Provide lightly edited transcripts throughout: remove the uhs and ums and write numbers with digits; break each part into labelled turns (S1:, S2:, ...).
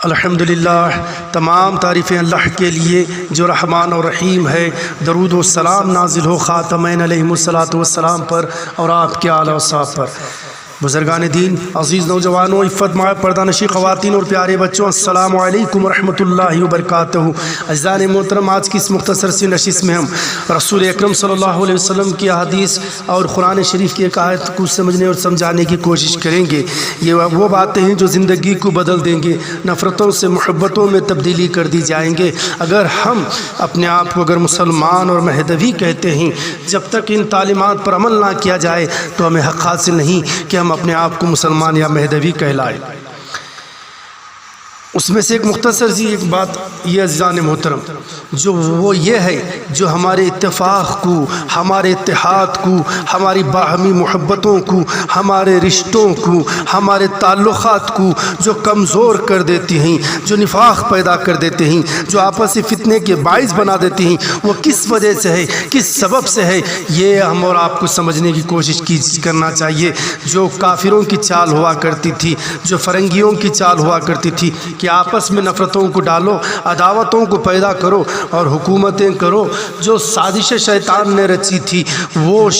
S1: الحمدللہ، تمام تعریفیں اللہ کے لیے جو رحمان اور رحیم ہے۔ درود و سلام نازل ہو خاتمین علیہم الصلاۃ والسلام پر اور آپ کے آل و اصحاب پر۔ بزرگان دین، عزیز نوجوانوں، عفت مائے پردہ نشی خواتین اور پیارے بچوں، السلام علیکم ورحمۃ اللہ وبرکاتہ۔ عزیزان محترم، آج کی اس مختصر سی نشست میں ہم رسول اکرم صلی اللہ علیہ وسلم کی احادیث اور قرآن شریف کی ایک آیت کو سمجھنے اور سمجھانے کی کوشش کریں گے۔ یہ وہ باتیں ہیں جو زندگی کو بدل دیں گے، نفرتوں سے محبتوں میں تبدیلی کر دی جائیں گے۔ اگر ہم اپنے آپ کو مسلمان اور مہدوی کہتے ہیں، جب تک ان تعلیمات پر عمل نہ کیا جائے تو ہمیں حق حاصل نہیں کہ ہم اپنے آپ کو مسلمان یا مہدوی کہلائے۔ اس میں سے ایک مختصر سی ایک بات یہ عزیزان محترم، جو وہ یہ ہے جو ہمارے اتفاق کو، ہمارے اتحاد کو، ہماری باہمی محبتوں کو، ہمارے رشتوں کو، ہمارے تعلقات کو جو کمزور کر دیتی ہیں، جو نفاق پیدا کر دیتے ہیں، جو آپسی فتنے کے باعث بنا دیتی ہیں، وہ کس وجہ سے ہے، کس سبب سے ہے، یہ ہم اور آپ کو سمجھنے کی کوشش کرنا چاہیے۔ جو کافروں کی چال ہوا کرتی تھی، جو فرنگیوں کی چال ہوا کرتی تھی کہ آپس میں نفرتوں کو ڈالو، عداوتوں کو پیدا کرو اور حکومتیں کرو، جو سازش شیطان نے رچی تھی، وہ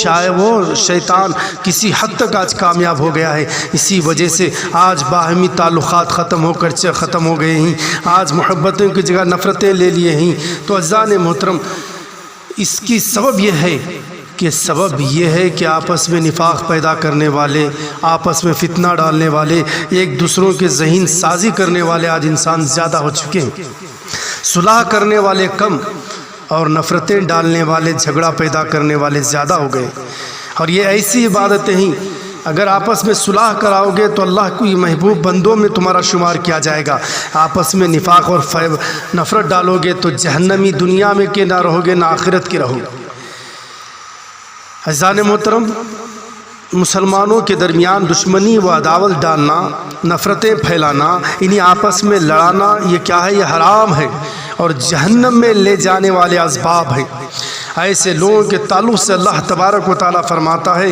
S1: شیطان کسی حد تک آج کامیاب ہو گیا ہے۔ اسی وجہ سے آج باہمی تعلقات ختم ہو گئے ہیں، آج محبتوں کی جگہ نفرتیں لے لیے ہیں۔ تو عزیزان محترم، اس کی سبب یہ ہے کہ آپس میں نفاق پیدا کرنے والے، آپس میں فتنہ ڈالنے والے، ایک دوسروں کے ذہین سازی کرنے والے آج انسان زیادہ ہو چکے ہیں۔ صلح کرنے والے کم اور نفرتیں ڈالنے والے، جھگڑا پیدا کرنے والے زیادہ ہو گئے۔ اور یہ ایسی عبادتیں ہیں، اگر آپس میں صلح کراؤ گے تو اللہ کو یہ محبوب بندوں میں تمہارا شمار کیا جائے گا۔ آپس میں نفاق اور نفرت ڈالو گے تو جہنمی دنیا میں کے نہ رہو گے، نہ آخرت کے رہو گے۔ عزیزان محترم، مسلمانوں کے درمیان دشمنی و عداوت ڈالنا، نفرتیں پھیلانا، انہیں آپس میں لڑانا، یہ کیا ہے؟ یہ حرام ہے اور جہنم میں لے جانے والے اسباب ہیں۔ ایسے لوگوں کے تعلق سے اللہ تبارک و تعالیٰ فرماتا ہے،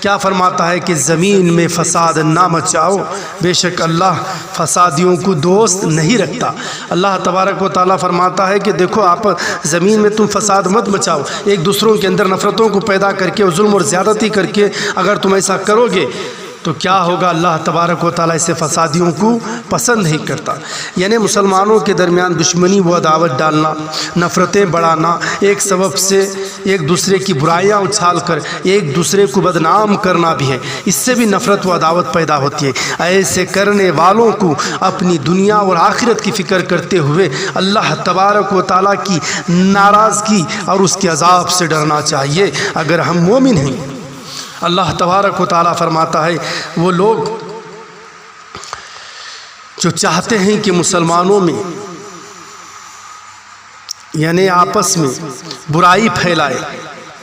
S1: کیا فرماتا ہے کہ زمین میں فساد نہ مچاؤ، بے شک اللہ فسادیوں کو دوست نہیں رکھتا۔ اللہ تبارک و تعالیٰ فرماتا ہے کہ دیکھو، آپ زمین میں تم فساد مت مچاؤ، ایک دوسروں کے اندر نفرتوں کو پیدا کر کے، ظلم اور زیادتی کر کے اگر تم ایسا کرو گے تو کیا ہوگا؟ اللہ تبارک و تعالیٰ اسے فسادیوں کو پسند نہیں کرتا۔ یعنی مسلمانوں کے درمیان دشمنی و عداوت ڈالنا، نفرتیں بڑھانا، ایک سبب سے ایک دوسرے کی برائیاں اچھال کر ایک دوسرے کو بدنام کرنا بھی ہے، اس سے بھی نفرت و عداوت پیدا ہوتی ہے۔ ایسے کرنے والوں کو اپنی دنیا اور آخرت کی فکر کرتے ہوئے اللہ تبارک و تعالیٰ کی ناراضگی اور اس کے عذاب سے ڈرنا چاہیے اگر ہم مومن ہیں۔ اللہ تبارک و تعالیٰ فرماتا ہے، وہ لوگ جو چاہتے ہیں کہ مسلمانوں میں یعنی آپس میں برائی پھیلائے،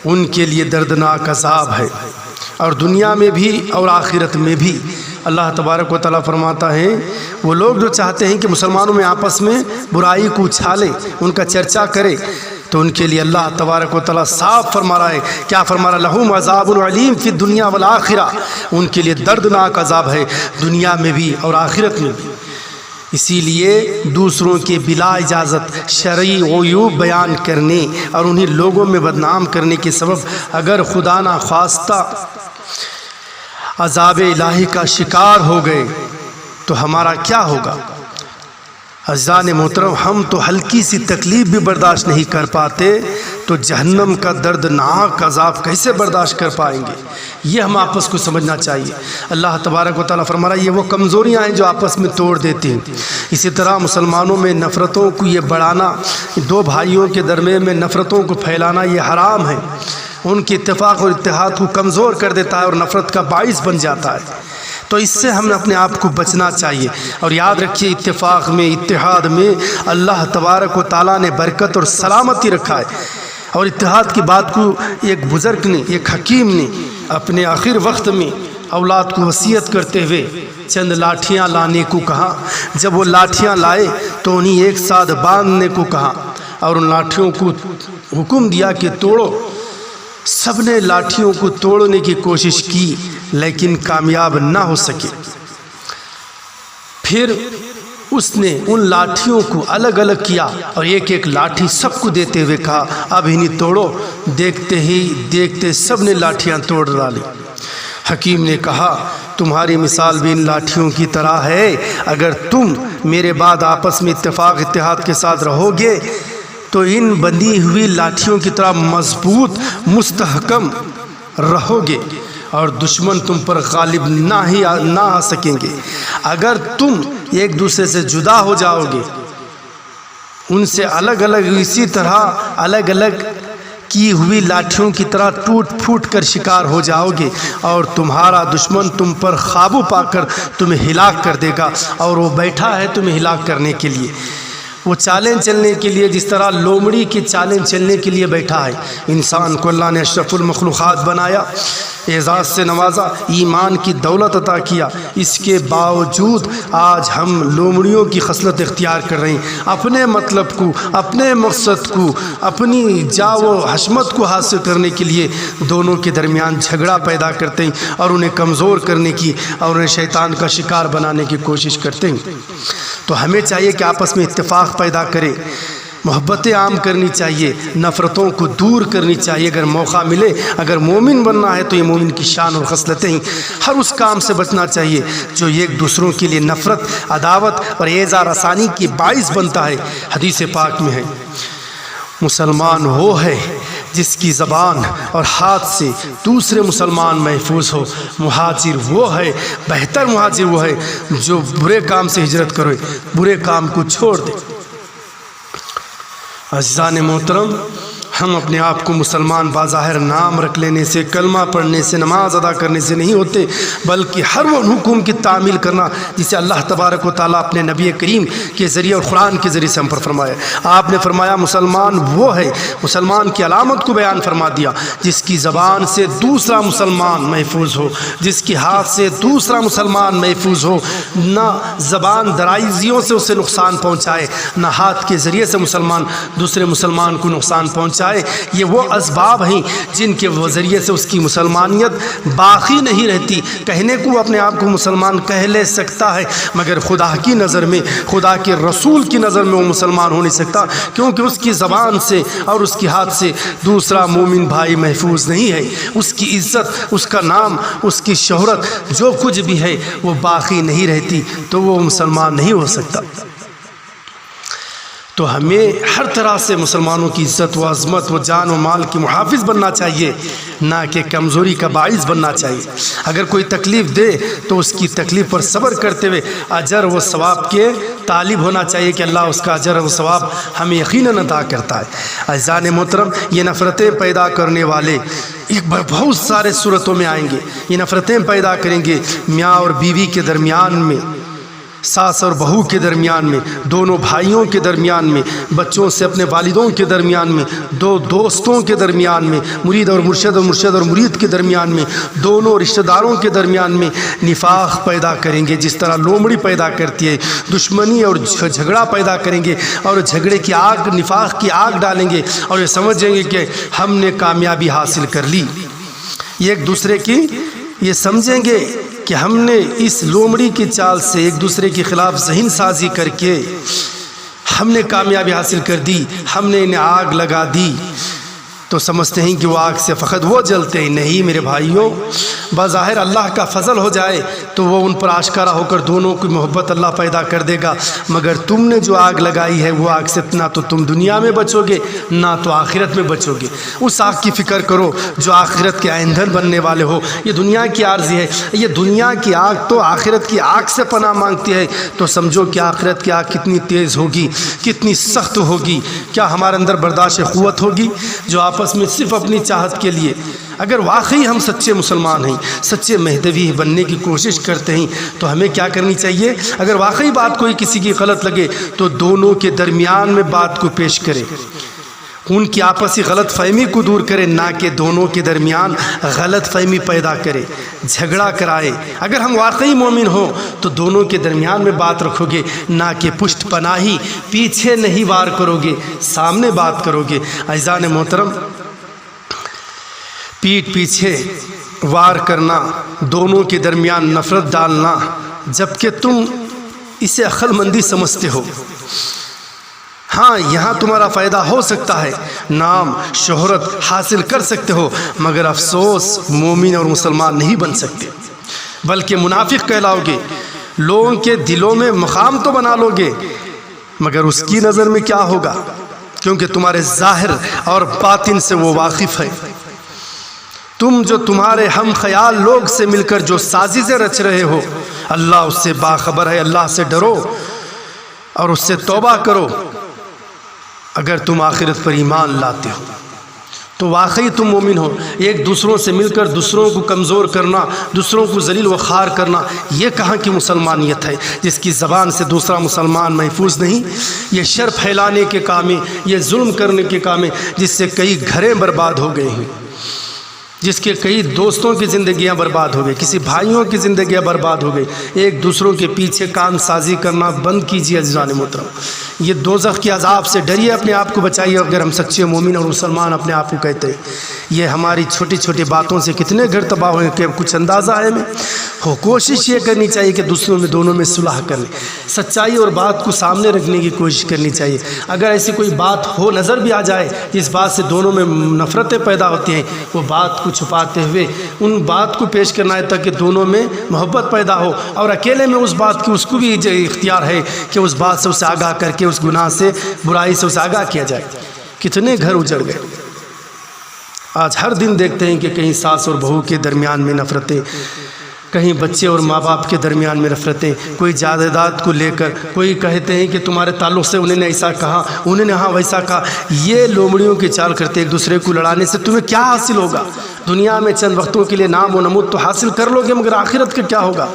S1: ان کے لیے دردناک عذاب ہے، اور دنیا میں بھی اور آخرت میں بھی۔ اللہ تبارک و تعالیٰ فرماتا ہے، وہ لوگ جو چاہتے ہیں کہ مسلمانوں میں آپس میں برائی کو اچھالے، ان کا چرچا کرے، تو ان کے لیے اللہ تبارک و تعالیٰ صاف فرما رہا ہے، کیا فرما رہا ہے؟ لہم عذاب علیم فی الدنیا والآخرہ، ان کے لیے دردناک عذاب ہے دنیا میں بھی اور آخرت میں بھی۔ اسی لیے دوسروں کے بلا اجازت شرعی عیوب بیان کرنے اور انہیں لوگوں میں بدنام کرنے کے سبب اگر خدا نہ خواستہ عذاب الہی کا شکار ہو گئے تو ہمارا کیا ہوگا؟ عزیزان محترم، ہم تو ہلکی سی تکلیف بھی برداشت نہیں کر پاتے تو جہنم کا دردناک عذاب کیسے برداشت کر پائیں گے؟ یہ ہم آپس کو سمجھنا چاہیے۔ اللہ تبارک و تعالیٰ فرما رہا ہے، یہ وہ کمزوریاں ہیں جو آپس میں توڑ دیتی ہیں۔ اسی طرح مسلمانوں میں نفرتوں کو یہ بڑھانا، دو بھائیوں کے درمیان میں نفرتوں کو پھیلانا، یہ حرام ہے۔ ان کے اتفاق اور اتحاد کو کمزور کر دیتا ہے اور نفرت کا باعث بن جاتا ہے۔ تو اس سے ہمیں اپنے آپ کو بچنا چاہیے۔ اور یاد رکھیے، اتفاق میں، اتحاد میں اللہ تبارک و تعالیٰ نے برکت اور سلامتی رکھا ہے۔ اور اتحاد کی بات کو ایک بزرگ نے، ایک حکیم نے اپنے آخر وقت میں اولاد کو وصیت کرتے ہوئے چند لاٹھیاں لانے کو کہا۔ جب وہ لاٹھیاں لائے تو انہیں ایک ساتھ باندھنے کو کہا اور ان لاٹھیوں کو حکم دیا کہ توڑو۔ سب نے لاٹھیوں کو توڑنے کی کوشش کی لیکن کامیاب نہ ہو سکے۔ پھر اس نے ان لاٹھیوں کو الگ الگ کیا اور ایک ایک لاٹھی سب کو دیتے ہوئے کہا اب انہیں توڑو۔ دیکھتے ہی دیکھتے سب نے لاٹھیاں توڑ ڈالی۔ حکیم نے کہا تمہاری مثال بھی ان لاٹھیوں کی طرح ہے، اگر تم میرے بعد آپس میں اتفاق اتحاد کے ساتھ رہو گے تو ان بندھی ہوئی لاٹھیوں کی طرح مضبوط مستحکم رہو گے اور دشمن تم پر غالب نہ آ سکیں گے۔ اگر تم ایک دوسرے سے جدا ہو جاؤ گے، ان سے الگ الگ اسی طرح الگ الگ کی ہوئی لاٹھیوں کی طرح ٹوٹ پھوٹ کر شکار ہو جاؤ گے اور تمہارا دشمن تم پر قابو پا کر تمہیں ہلاک کر دے گا، اور وہ بیٹھا ہے تمہیں ہلاک کرنے کے لیے، وہ چالیں چلنے کے لیے، جس طرح لومڑی کی چالیں چلنے کے لیے بیٹھا ہے۔ انسان کو اللہ نے اشرف المخلوقات بنایا، اعزاز سے نوازا، ایمان کی دولت عطا کیا، اس کے باوجود آج ہم لومڑیوں کی خصلت اختیار کر رہے ہیں، اپنے مطلب کو، اپنے مقصد کو، اپنی جاہ و حشمت کو حاصل کرنے کے لیے دونوں کے درمیان جھگڑا پیدا کرتے ہیں اور انہیں کمزور کرنے کی اور انہیں شیطان کا شکار بنانے کی کوشش کرتے ہیں۔ تو ہمیں چاہیے کہ آپس میں اتفاق پیدا کرے، محبتیں عام کرنی چاہیے، نفرتوں کو دور کرنی چاہیے اگر موقع ملے۔ اگر مومن بننا ہے تو یہ مومن کی شان اور خصلتیں ہیں، ہر اس کام سے بچنا چاہیے جو ایک دوسروں کے لیے نفرت، عداوت اور ایذا رسانی کی باعث بنتا ہے۔ حدیث پاک میں ہے مسلمان وہ ہے جس کی زبان اور ہاتھ سے دوسرے مسلمان محفوظ ہو، مہاجر وہ ہے، بہتر مہاجر وہ ہے جو برے کام سے ہجرت کرے، برے کام کو چھوڑ دے۔ عزیزان محترم، ہم اپنے آپ کو مسلمان بظاہر نام رکھ لینے سے، کلمہ پڑھنے سے، نماز ادا کرنے سے نہیں ہوتے، بلکہ ہر وہ حکم کی تعمیل کرنا جسے اللہ تبارک و تعالیٰ اپنے نبی کریم کے ذریعے اور قرآن کے ذریعے سے ہم پر فرمایا۔ آپ نے فرمایا مسلمان وہ ہے، مسلمان کی علامت کو بیان فرما دیا، جس کی زبان سے دوسرا مسلمان محفوظ ہو، جس کی ہاتھ سے دوسرا مسلمان محفوظ ہو، نہ زبان درائزیوں سے اسے نقصان پہنچائے، نہ ہاتھ کے ذریعے سے مسلمان دوسرے مسلمان کو نقصان پہنچائے۔ یہ وہ اسباب ہیں جن کے ذریعے سے اس کی مسلمانیت باقی نہیں رہتی۔ کہنے کو اپنے آپ کو مسلمان کہہ لے سکتا ہے، مگر خدا کی نظر میں، خدا کے رسول کی نظر میں وہ مسلمان ہو نہیں سکتا، کیونکہ اس کی زبان سے اور اس کے ہاتھ سے دوسرا مومن بھائی محفوظ نہیں ہے۔ اس کی عزت، اس کا نام، اس کی شہرت، جو کچھ بھی ہے وہ باقی نہیں رہتی، تو وہ مسلمان نہیں ہو سکتا۔ تو ہمیں ہر طرح سے مسلمانوں کی عزت و عظمت و جان و مال کی محافظ بننا چاہیے، نہ کہ کمزوری کا باعث بننا چاہیے۔ اگر کوئی تکلیف دے تو اس کی تکلیف پر صبر کرتے ہوئے اجر و ثواب کے طالب ہونا چاہیے کہ اللہ اس کا اجر و ثواب ہمیں یقیناً عطا کرتا ہے۔ عزیزان محترم، یہ نفرتیں پیدا کرنے والے بہت سارے صورتوں میں آئیں گے۔ یہ نفرتیں پیدا کریں گے میاں اور بیوی کے درمیان میں، ساس اور بہو کے درمیان میں، دونوں بھائیوں کے درمیان میں، بچوں سے اپنے والدوں کے درمیان میں، دو دوستوں کے درمیان میں، مرید اور مرشد اور مرید کے درمیان میں، دونوں رشتہ داروں کے درمیان میں نفاق پیدا کریں گے، جس طرح لومڑی پیدا کرتی ہے، دشمنی اور جھگڑا پیدا کریں گے، اور جھگڑے کی آگ، نفاق کی آگ ڈالیں گے، اور یہ سمجھیں گے کہ ہم نے کامیابی حاصل کر لی۔ ایک دوسرے کی یہ سمجھیں گے کہ ہم نے اس لومڑی کی چال سے ایک دوسرے کے خلاف ذہن سازی کر کے ہم نے کامیابی حاصل کر دی، ہم نے انہیں آگ لگا دی، تو سمجھتے ہیں کہ وہ آگ سے فقط وہ جلتے ہیں۔ نہیں میرے بھائیوں، بظاہر اللہ کا فضل ہو جائے تو وہ ان پر آشکارا ہو کر دونوں کی محبت اللہ پیدا کر دے گا، مگر تم نے جو آگ لگائی ہے وہ آگ سے نہ تو تم دنیا میں بچو گے نہ تو آخرت میں بچو گے۔ اس آگ کی فکر کرو جو آخرت کے ایندھن بننے والے ہو۔ یہ دنیا کی عارضی ہے، یہ دنیا کی آگ تو آخرت کی آگ سے پناہ مانگتی ہے، تو سمجھو کہ آخرت کی آگ کتنی تیز ہوگی، کتنی سخت ہوگی۔ کیا ہمارے اندر برداشت قوت ہوگی جو آپس میں صرف اپنی چاہت کے لیے، اگر واقعی ہم سچے مسلمان ہیں، سچے مہدوی بننے کی کوشش کرتے ہیں، تو ہمیں کیا کرنی چاہیے؟ اگر واقعی بات کوئی کسی کی غلط لگے تو دونوں کے درمیان میں بات کو پیش کرے، ان کی آپسی غلط فہمی کو دور کرے، نہ کہ دونوں کے درمیان غلط فہمی پیدا کرے، جھگڑا کرائے۔ اگر ہم واقعی مومن ہوں تو دونوں کے درمیان میں بات رکھو گے، نہ کہ پشت پناہی، پیچھے نہیں وار کرو گے، سامنے بات کرو گے۔ عزیزان محترم، پیٹھ پیچھے وار کرنا، دونوں کے درمیان نفرت ڈالنا، جبکہ تم اسے عقل مندی سمجھتے ہو۔ ہاں یہاں تمہارا فائدہ ہو سکتا ہے، نام شہرت حاصل کر سکتے ہو، مگر افسوس مومن اور مسلمان نہیں بن سکتے، بلکہ منافق کہلاؤ گے۔ لوگوں کے دلوں میں مقام تو بنا لو گے، مگر اس کی نظر میں کیا ہوگا؟ کیونکہ تمہارے ظاہر اور باطن سے وہ واقف ہے۔ تم جو تمہارے ہم خیال لوگ سے مل کر جو سازشیں رچ رہے ہو، اللہ اس سے باخبر ہے۔ اللہ سے ڈرو اور اس سے توبہ کرو اگر تم آخرت پر ایمان لاتے ہو تو واقعی تم مومن ہو۔ ایک دوسروں سے مل کر دوسروں کو کمزور کرنا، دوسروں کو ذلیل و خوار کرنا، یہ کہاں کی مسلمانیت ہے جس کی زبان سے دوسرا مسلمان محفوظ نہیں؟ یہ شر پھیلانے کے کام ہے، یہ ظلم کرنے کے کام ہے، جس سے کئی گھریں برباد ہو گئے ہیں، جس کے کئی دوستوں کی زندگیاں برباد ہو گئی، کسی بھائیوں کی زندگیاں برباد ہو گئی۔ ایک دوسروں کے پیچھے کام سازی کرنا بند کیجیے عزیزان محترم۔ یہ دوزخ کے عذاب سے ڈریے، اپنے آپ کو بچائیے، اگر ہم سچے مومن اور مسلمان اپنے آپ کو کہتے ہیں۔ یہ ہماری چھوٹی چھوٹی باتوں سے کتنے گھر تباہ ہوئے کہ کچھ اندازہ ہے ہمیں۔ کوشش یہ کرنی چاہیے کہ دوسروں میں دونوں میں صلح کر لیں، سچائی اور بات کو سامنے رکھنے کی کوشش کرنی چاہیے۔ اگر ایسی کوئی بات ہو نظر بھی آ جائے جس بات سے دونوں میں نفرتیں پیدا ہوتی ہیں، وہ بات کو چھپاتے ہوئے ان بات کو پیش کرنا ہے تاکہ دونوں میں محبت پیدا ہو، اور اکیلے میں اس بات کی اس کو بھی اختیار ہے کہ اس بات سے اسے آگاہ کر کے اس گناہ سے برائی سے اسے آگاہ کیا جائے۔ کتنے گھر اجڑ گئے۔ آج ہر دن دیکھتے ہیں کہ کہیں ساس اور بہو کے درمیان میں نفرتیں، کہیں بچے اور ماں باپ کے درمیان میں نفرتیں، کوئی جائیداد کو لے کر، کوئی کہتے ہیں کہ تمہارے تعلق سے انہوں نے ایسا کہا، انہوں نے ہاں ویسا کہا۔ یہ لومڑیوں کی چال کرتے ایک دوسرے کو لڑانے سے تمہیں کیا حاصل ہوگا؟ دنیا میں چند وقتوں کے لیے نام و نمود تو حاصل کر لو گے، مگر آخرت کا کیا ہوگا؟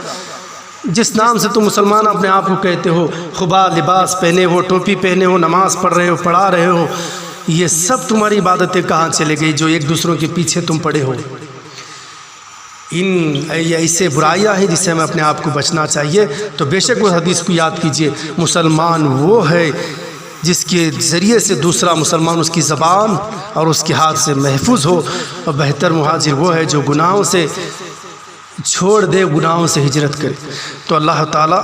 S1: جس نام سے تم مسلمان اپنے آپ کو کہتے ہو، خبا لباس پہنے ہو، ٹوپی پہنے ہو، نماز پڑھ رہے ہو، پڑھا رہے ہو، یہ سب تمہاری عبادتیں کہاں چلے گئی جو ایک دوسروں کے پیچھے تم پڑے ہو؟ یہ ایسے برائیاں ہیں جس سے ہمیں اپنے آپ کو بچنا چاہیے۔ تو بے شک وہ حدیث کو یاد کیجئے، مسلمان وہ ہے جس کے ذریعے سے دوسرا مسلمان اس کی زبان اور اس کے ہاتھ سے محفوظ ہو، اور بہتر مہاجر وہ ہے جو گناہوں سے چھوڑ دے، گناہوں سے ہجرت کرے۔ تو اللہ تعالیٰ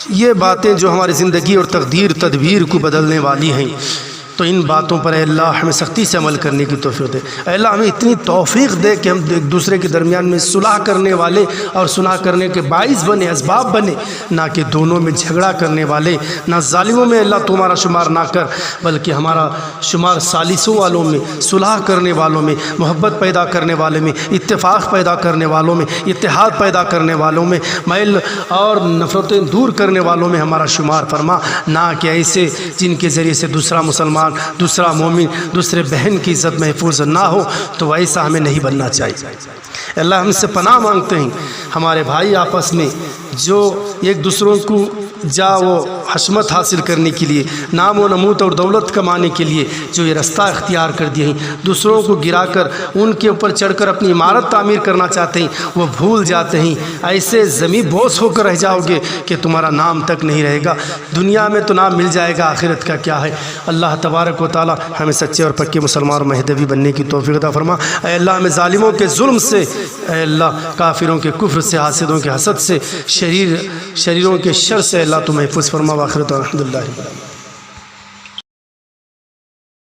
S1: یہ باتیں جو ہماری زندگی اور تقدیر تدبیر کو بدلنے والی ہیں، تو ان باتوں پر اے اللہ ہمیں سختی سے عمل کرنے کی توفیق دے۔ اے اللہ ہمیں اتنی توفیق دے کہ ہم ایک دوسرے کے درمیان میں صلح کرنے والے اور صلح کرنے کے باعث بنے، اسباب بنے، نہ کہ دونوں میں جھگڑا کرنے والے، نہ ظالموں میں اللہ تمہارا شمار نہ کر، بلکہ ہمارا شمار صالحوں والوں میں، صلح کرنے والوں میں، محبت پیدا کرنے والے میں، اتفاق پیدا کرنے والوں میں، اتحاد پیدا کرنے والوں میں، میل اور نفرتیں دور کرنے والوں میں ہمارا شمار فرما، نہ کہ ایسے جن کے ذریعے سے دوسرا مسلمان، دوسرا مومن، دوسرے بہن کی عزت محفوظ نہ ہو، تو ایسا ہمیں نہیں بننا چاہیے۔ اللہ ہم سے پناہ مانگتے ہیں ہمارے بھائی آپس میں جو ایک دوسروں کو وہ حشمت حاصل کرنے کے لیے، نام و نمود اور دولت کمانے کے لیے جو یہ رستہ اختیار کر دیے ہیں، دوسروں کو گرا کر ان کے اوپر چڑھ کر اپنی عمارت تعمیر کرنا چاہتے ہیں، وہ بھول جاتے ہیں۔ ایسے زمین بوس ہو کر رہ جاؤ گے کہ تمہارا نام تک نہیں رہے گا، دنیا میں تو نام مل جائے گا، آخرت کا کیا ہے؟ اللہ تبارک و تعالی ہمیں سچے اور پکے مسلمان اور مہدوی بننے کی توفیق عطا فرما۔ اے اللہ ہمیں ظالموں کے ظلم سے، اے اللہ کافروں کے کفر سے، حاسدوں کے حسد سے، شریروں کے شر سے اللہ تو محفوظ فرما۔ وآخرت الحمدللہ۔